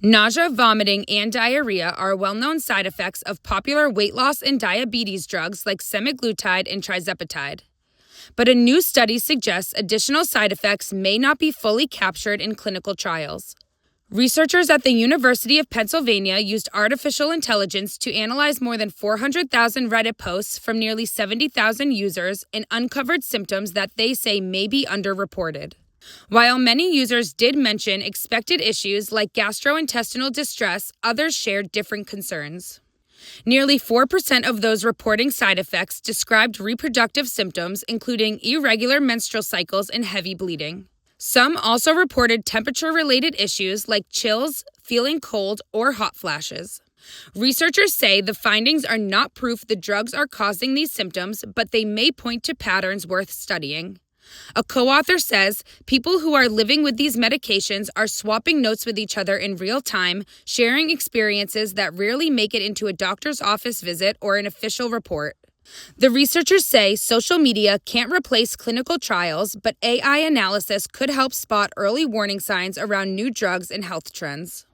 Nausea, vomiting, and diarrhea are well-known side effects of popular weight loss and diabetes drugs like semaglutide and tirzepatide. But a new study suggests additional side effects may not be fully captured in clinical trials. Researchers at the University of Pennsylvania used artificial intelligence to analyze more than 400,000 Reddit posts from nearly 70,000 users and uncovered symptoms that they say may be underreported. While many users did mention expected issues like gastrointestinal distress, others shared different concerns. Nearly 4% of those reporting side effects described reproductive symptoms, including irregular menstrual cycles and heavy bleeding. Some also reported temperature-related issues like chills, feeling cold, or hot flashes. Researchers say the findings are not proof the drugs are causing these symptoms, but they may point to patterns worth studying. A co-author says people who are living with these medications are swapping notes with each other in real time, sharing experiences that rarely make it into a doctor's office visit or an official report. The researchers say social media can't replace clinical trials, but AI analysis could help spot early warning signs around new drugs and health trends.